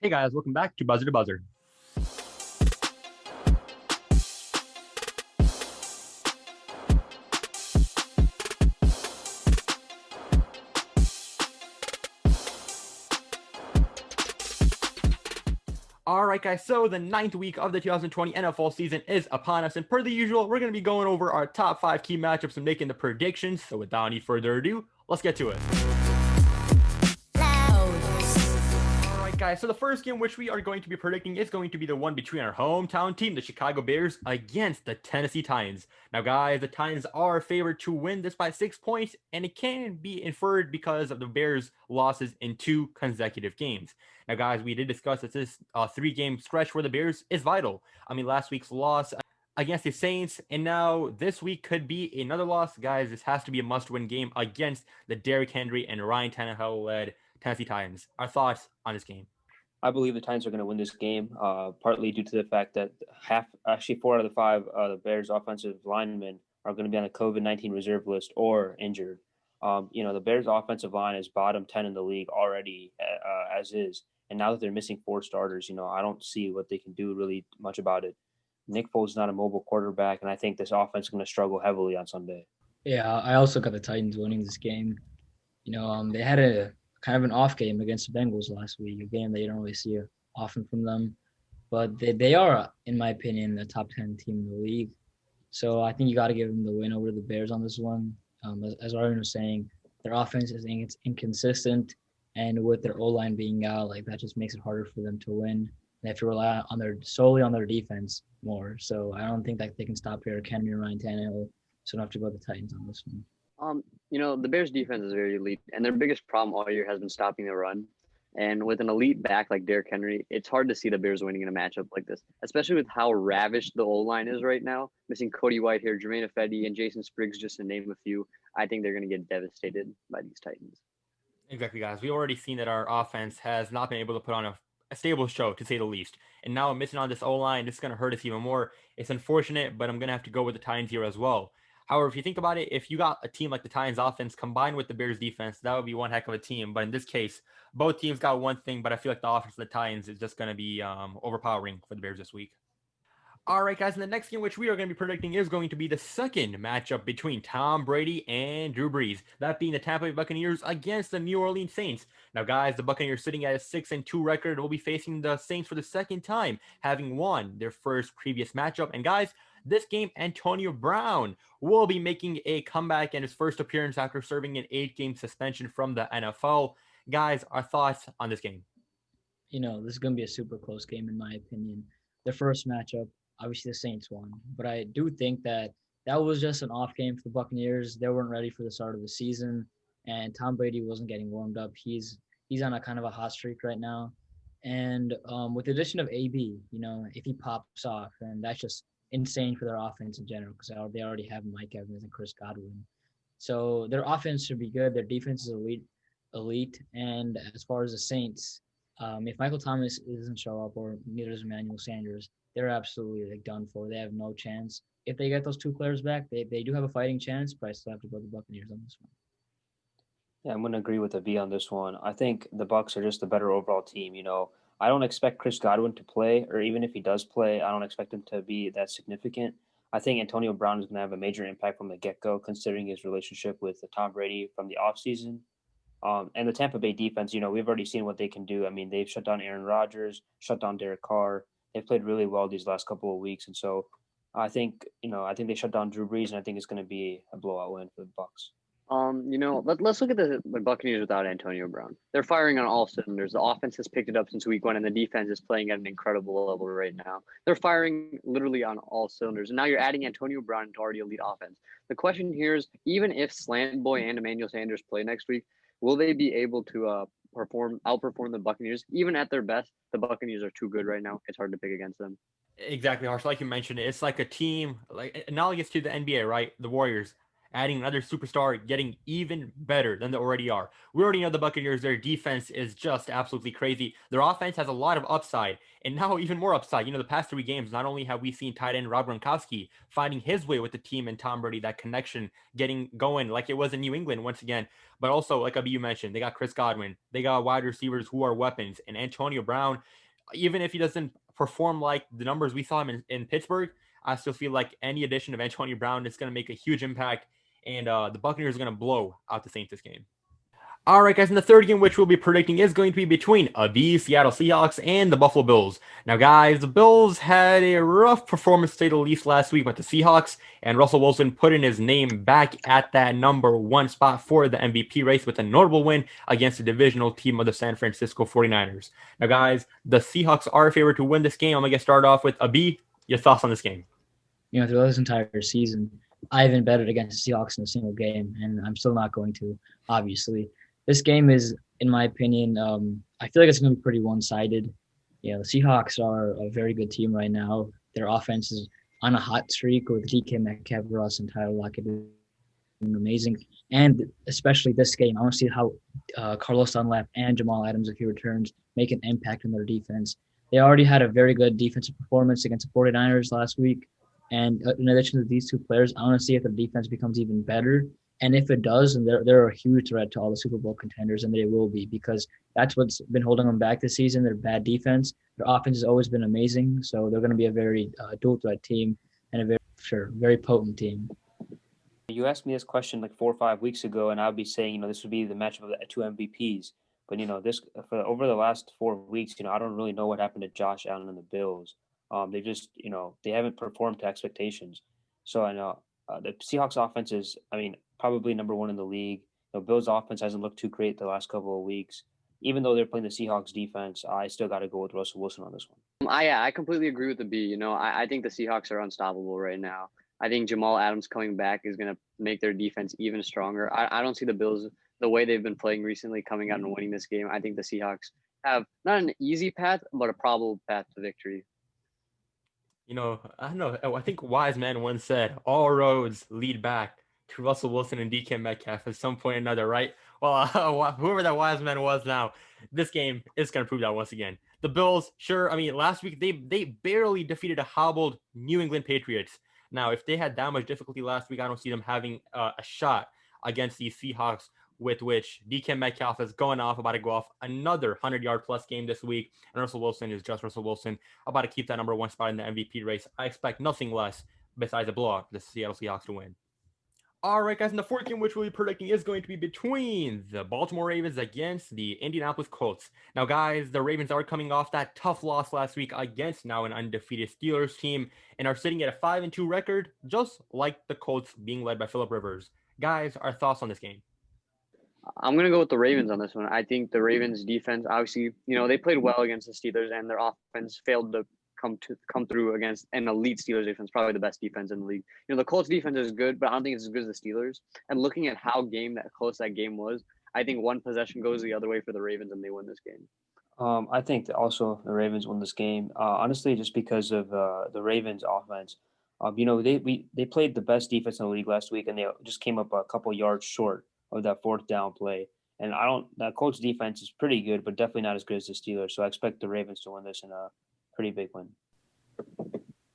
Hey guys, welcome back to Buzzer to Buzzer. All right, guys, so the ninth week of the 2020 NFL season is upon us, and per the usual, we're going to be going over our top 5 key matchups and making the predictions. So without any further ado, let's get to it. All right, guys, so the first game which we are going to be predicting is going to be the one between our hometown team, the Chicago Bears, against the Tennessee Titans. Now, guys, the Titans are favored to win this by 6 points, and it can be inferred because of the Bears' losses in 2 consecutive games. Now, guys, we did discuss that this 3-game stretch for the Bears is vital. I mean, last week's loss against the Saints, and now this week could be another loss. Guys, this has to be a must-win game against the Derrick Henry and Ryan Tannehill-led Tennessee Titans. Our thoughts on this game? I believe the Titans are going to win this game, partly due to the fact that 4 out of the 5 the Bears' offensive linemen are going to be on the COVID-19 reserve list or injured. The Bears' offensive line is bottom 10 in the league already, as is. And now that they're missing 4 starters, I don't see what they can do really much about it. Nick Foles is not a mobile quarterback, and I think this offense is going to struggle heavily on Sunday. Yeah, I also got the Titans winning this game. They had a kind of an off game against the Bengals last week, a game that you don't really see often from them. But they are, in my opinion, the top 10 team in the league. So I think you got to give them the win over the Bears on this one. As Arden was saying, their offense is inconsistent, and with their O-line being out, that just makes it harder for them to win. They have to rely solely on their defense more. So I don't think that they can stop Derrick Henry or Ryan Tannehill. So I have to go with the Titans on this one. The Bears' defense is very elite, and their biggest problem all year has been stopping the run. And with an elite back like Derrick Henry, it's hard to see the Bears winning in a matchup like this, especially with how ravished the O-line is right now. Missing Cody Whitehair, Jermaine Ifedi, and Jason Spriggs, just to name a few. I think they're going to get devastated by these Titans. Exactly, guys. We've already seen that our offense has not been able to put on a stable show, to say the least. And now missing on this O-line, this is going to hurt us even more. It's unfortunate, but I'm going to have to go with the Titans here as well. However, if you think about it, if you got a team like the Titans offense combined with the Bears defense, that would be one heck of a team. But in this case, both teams got one thing, but I feel like the offense of the Titans is just going to be overpowering for the Bears this week. All right, guys, and the next game which we are going to be predicting is going to be the second matchup between Tom Brady and Drew Brees, that being the Tampa Bay Buccaneers against the New Orleans Saints. Now, guys, the Buccaneers sitting at a 6-2 record will be facing the Saints for the second time, having won their first previous matchup. And guys, this game, Antonio Brown will be making a comeback in his first appearance after serving an 8-game suspension from the NFL. Guys, our thoughts on this game? This is going to be a super close game, in my opinion. The first matchup, obviously the Saints won, but I do think that was just an off game for the Buccaneers. They weren't ready for the start of the season, and Tom Brady wasn't getting warmed up. He's on a kind of a hot streak right now. And with the addition of AB, if he pops off, and that's just insane for their offense in general, because they already have Mike Evans and Chris Godwin. So their offense should be good. Their defense is elite. And as far as the Saints, if Michael Thomas doesn't show up, or neither does Emmanuel Sanders, they're absolutely done for. They have no chance. If they get those 2 players back, they do have a fighting chance, but I still have to go with the Buccaneers on this one. Yeah, I'm going to agree with the B on this one. I think the Bucs are just a better overall team. I don't expect Chris Godwin to play, or even if he does play, I don't expect him to be that significant. I think Antonio Brown is going to have a major impact from the get-go, considering his relationship with Tom Brady from the offseason. And the Tampa Bay defense, we've already seen what they can do. I mean, they've shut down Aaron Rodgers, shut down Derek Carr. They've played really well these last couple of weeks. And so I think they shut down Drew Brees, and I think it's going to be a blowout win for the Bucs. Let's look at the Buccaneers without Antonio Brown. They're firing on all cylinders. The offense has picked it up since week 1, and the defense is playing at an incredible level right now. They're firing literally on all cylinders, and now you're adding Antonio Brown to already elite offense. The question here is, even if Slant Boy and Emmanuel Sanders play next week, will they be able to outperform the Buccaneers? Even at their best, the Buccaneers are too good right now. It's hard to pick against them. Exactly, Harsh. Like you mentioned, it's like a team, like analogous to the NBA, right? The Warriors. adding another superstar, getting even better than they already are. We already know the Buccaneers, their defense is just absolutely crazy. Their offense has a lot of upside, and now even more upside. The past 3 games, not only have we seen tight end Rob Gronkowski finding his way with the team and Tom Brady, that connection getting going like it was in New England once again, but also, like you mentioned, they got Chris Godwin, they got wide receivers who are weapons, and Antonio Brown, even if he doesn't perform like the numbers we saw him in Pittsburgh, I still feel like any addition of Antonio Brown is going to make a huge impact, and the Buccaneers are going to blow out the Saints this game. All right, guys, and the third game, which we'll be predicting, is going to be between the Seattle Seahawks and the Buffalo Bills. Now, guys, the Bills had a rough performance, to say the least, last week, but the Seahawks and Russell Wilson put in his name back at that #1 spot for the MVP race with a notable win against the divisional team of the San Francisco 49ers. Now, guys, the Seahawks are a favorite to win this game. I'm going to get started off with B. Your thoughts on this game? Throughout this entire season, I haven't betted against the Seahawks in a single game, and I'm still not going to, obviously. This game is, in my opinion, I feel like it's going to be pretty one-sided. The Seahawks are a very good team right now. Their offense is on a hot streak with DK Metcalf, Russ, and Tyler Lockett doing amazing. And especially this game, I want to see how Carlos Dunlap and Jamal Adams, if he returns, make an impact on their defense. They already had a very good defensive performance against the 49ers last week. And in addition to these two players, I want to see if the defense becomes even better. And if it does, then they're a huge threat to all the Super Bowl contenders, and they will be, because that's what's been holding them back this season. Their bad defense. Their offense has always been amazing, so they're going to be a very dual threat team and a very potent team. You asked me this question like 4 or 5 weeks ago, and I would be saying, this would be the matchup of the two MVPs. But this over the last 4 weeks, I don't really know what happened to Josh Allen and the Bills. They just, they haven't performed to expectations. So I know the Seahawks offense is, probably #1 in the league. Bills offense hasn't looked too great the last couple of weeks. Even though they're playing the Seahawks defense, I still got to go with Russell Wilson on this one. I completely agree with the B. I think the Seahawks are unstoppable right now. I think Jamal Adams coming back is going to make their defense even stronger. I don't see the Bills, the way they've been playing recently, coming out and winning this game. I think the Seahawks have not an easy path, but a probable path to victory. I don't know. I think wise man once said, all roads lead back to Russell Wilson and DK Metcalf at some point or another, right? Well, whoever that wise man was now, this game is going to prove that once again. The Bills, sure, last week they barely defeated a hobbled New England Patriots. Now, if they had that much difficulty last week, I don't see them having a shot against these Seahawks, with which DK Metcalf is going off, about to go off another 100-yard plus game this week. And Russell Wilson is just Russell Wilson, about to keep that #1 spot in the MVP race. I expect nothing less besides a blowout for the Seattle Seahawks to win. All right, guys, and the fourth game, which we'll be predicting, is going to be between the Baltimore Ravens against the Indianapolis Colts. Now, guys, the Ravens are coming off that tough loss last week against now an undefeated Steelers team and are sitting at a 5-2 record, just like the Colts being led by Phillip Rivers. Guys, our thoughts on this game? I'm going to go with the Ravens on this one. I think the Ravens defense, obviously, they played well against the Steelers, and their offense failed to come through against an elite Steelers defense, probably the best defense in the league. The Colts defense is good, but I don't think it's as good as the Steelers. And looking at how close that game was, I think one possession goes the other way for the Ravens and they win this game. I think that also the Ravens win this game. Honestly, just because of the Ravens offense. They played the best defense in the league last week, and they just came up a couple yards short of that 4th down play. And that Colts defense is pretty good, but definitely not as good as the Steelers. So I expect the Ravens to win this in a pretty big win.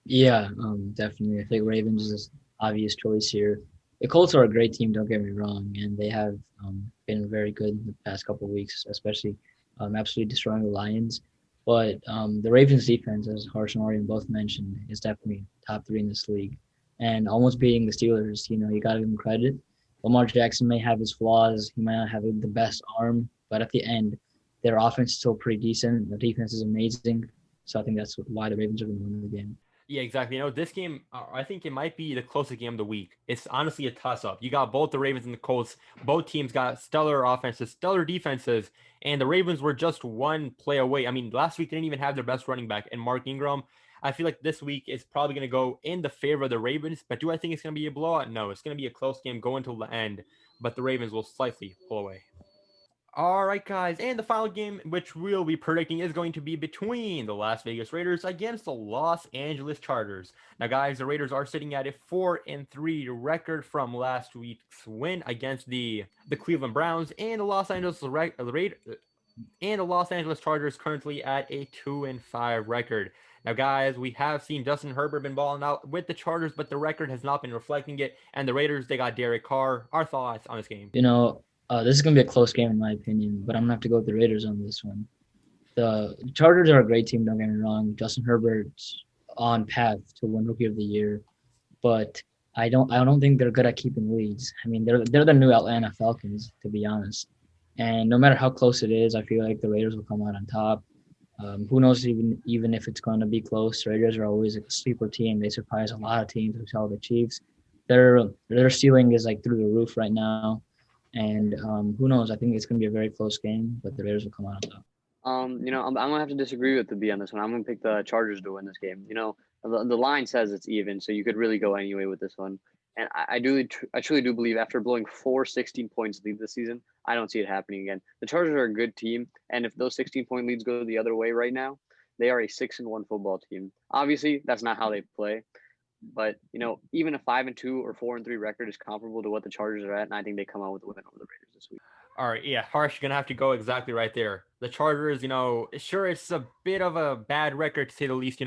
Yeah, definitely. I think Ravens is an obvious choice here. The Colts are a great team, don't get me wrong, and they have been very good in the past couple of weeks, especially absolutely destroying the Lions. But the Ravens defense, as Harsh and Arian both mentioned, is definitely top 3 in this league. And almost beating the Steelers, you got to give them credit. Lamar Jackson may have his flaws. He might not have the best arm, but at the end, their offense is still pretty decent. The defense is amazing. So I think that's why the Ravens are going to win the game. Yeah, exactly. This game, I think it might be the closest game of the week. It's honestly a toss-up. You got both the Ravens and the Colts. Both teams got stellar offenses, stellar defenses, and the Ravens were just one play away. Last week they didn't even have their best running back, and Mark Ingram. I feel like this week is probably going to go in the favor of the Ravens, but do I think it's going to be a blowout? No, it's going to be a close game going till the end, but the Ravens will slightly pull away. All right, guys, and the final game, which we'll be predicting, is going to be between the Las Vegas Raiders against the Los Angeles Chargers. Now, guys, the Raiders are sitting at a 4-3 record from last week's win against the Cleveland Browns, and the Los Angeles Chargers currently at a 2-5 record. Now, guys, we have seen Justin Herbert been balling out with the Chargers, but the record has not been reflecting it. And the Raiders, they got Derek Carr. Our thoughts on this game? This is going to be a close game in my opinion, but I'm going to have to go with the Raiders on this one. The Chargers are a great team, don't get me wrong. Justin Herbert's on path to win Rookie of the Year, but I don't think they're good at keeping leads. I mean, they're the new Atlanta Falcons, to be honest. And no matter how close it is, I feel like the Raiders will come out on top. Who knows even if it's going to be close? The Raiders are always a sleeper team. They surprise a lot of teams. We saw the Chiefs. Their ceiling is like through the roof right now. And who knows? I think it's going to be a very close game, but the Raiders will come out on top. I'm gonna have to disagree with the B on this one. I'm gonna pick the Chargers to win this game. The line says it's even, so you could really go anyway with this one. And I truly do believe after blowing 4 16-point leads this season, I don't see it happening again. The Chargers are a good team, and if those 16-point leads go the other way right now, they are a 6-1 football team. Obviously, that's not how they play, but even a 5-2 or 4-3 record is comparable to what the Chargers are at, and I think they come out with a win over the Raiders this week. All right, yeah, Harsh, you're gonna have to go exactly right there. The Chargers, sure, it's a bit of a bad record to say the least,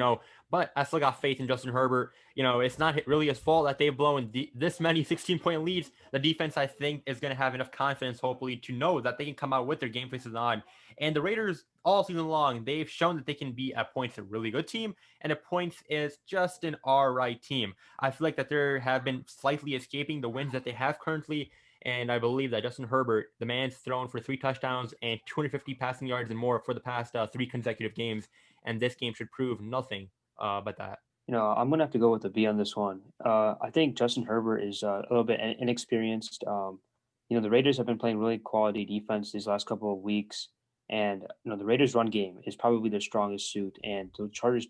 but I still got faith in Justin Herbert. It's not really his fault that they've blown this many 16-point leads. The defense, I think, is gonna have enough confidence, hopefully, to know that they can come out with their game faces on. And the Raiders, all season long, they've shown that they can be at points a really good team, and at points is just an all right team. I feel like that there have been slightly escaping the wins that they have currently. And I believe that Justin Herbert, the man's thrown for 3 touchdowns and 250 passing yards and more for the past 3 consecutive games. And this game should prove nothing but that. I'm going to have to go with a B on this one. I think Justin Herbert is a little bit inexperienced. The Raiders have been playing really quality defense these last couple of weeks. And, the Raiders' run game is probably their strongest suit. And the Chargers'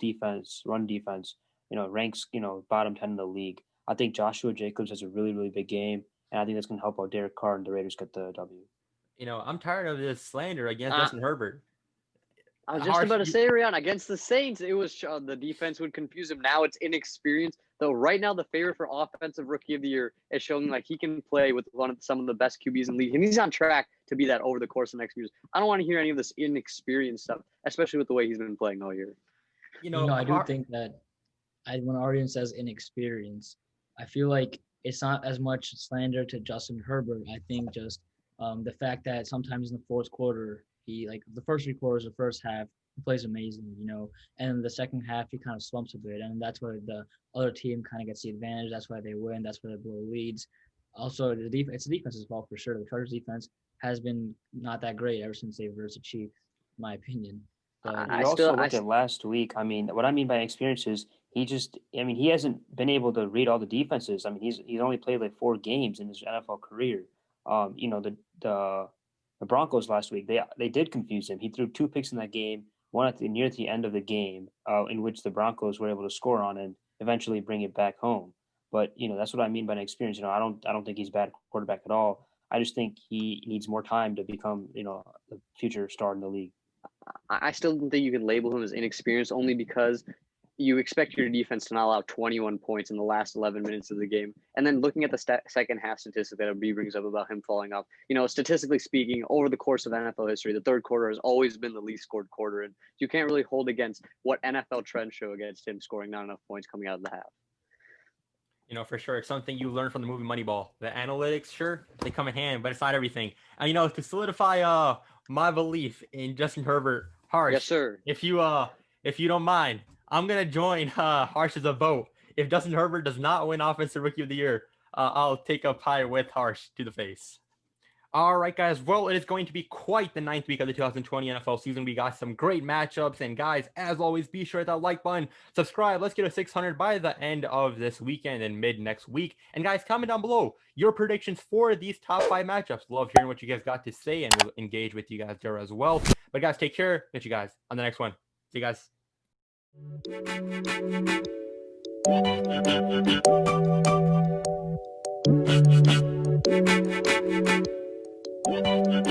run defense, ranks, bottom 10 in the league. I think Joshua Jacobs has a really, really big game. And I think that's going to help out Derek Carr and the Raiders get the W. I'm tired of this slander against Justin Herbert. I was just about to say, Rihanna, against the Saints, it was the defense would confuse him. Now it's inexperience. Though right now the favorite for offensive rookie of the year is showing like he can play with some of the best QBs in the league. And he's on track to be that over the course of the next few years. I don't want to hear any of this inexperienced stuff, especially with the way he's been playing all year. I do think that when our audience says inexperience, I feel like it's not as much slander to Justin Herbert. I think just the fact that sometimes in the fourth quarter, he the first 3 quarters of the first half, he plays amazing, and in the second half, he kind of slumps a bit. And that's where the other team kind of gets the advantage. That's why they win. That's why they blow leads. Also, it's the defense's fault for sure. The Chargers defense has been not that great ever since they versed the Chiefs, in my opinion. But I also look at last week. I mean, what I mean by experience is he hasn't been able to read all the defenses. I mean, he's only played like 4 games in his NFL career. The Broncos last week, they did confuse him. He threw 2 picks in that game, one near the end of the game, in which the Broncos were able to score on and eventually bring it back home. But that's what I mean by an experience. I don't think he's a bad quarterback at all. I just think he needs more time to become the future star in the league. I still don't think you can label him as inexperienced only because you expect your defense to not allow 21 points in the last 11 minutes of the game. And then looking at the second half statistic that B brings up about him falling off, statistically speaking, over the course of NFL history, the third quarter has always been the least scored quarter. And you can't really hold against what NFL trends show against him scoring not enough points coming out of the half. For sure, it's something you learn from the movie Moneyball. The analytics, sure, they come in hand, but it's not everything. And, to solidify my belief in Justin Herbert, Harsh. Yes, sir. If you don't mind, I'm gonna join Harsh as a vote. If Justin Herbert does not win Offensive Rookie of the Year, I'll take a pie with Harsh to the face. All right, guys. Well, it is going to be quite the 9th week of the 2020 NFL season. We got some great matchups. And, guys, as always, be sure to hit that like button. Subscribe. Let's get to 600 by the end of this weekend and mid next week. And, guys, comment down below your predictions for these top 5 matchups. Love hearing what you guys got to say, and we'll engage with you guys there as well. But, guys, take care. Catch you guys on the next one. See you guys. Bye.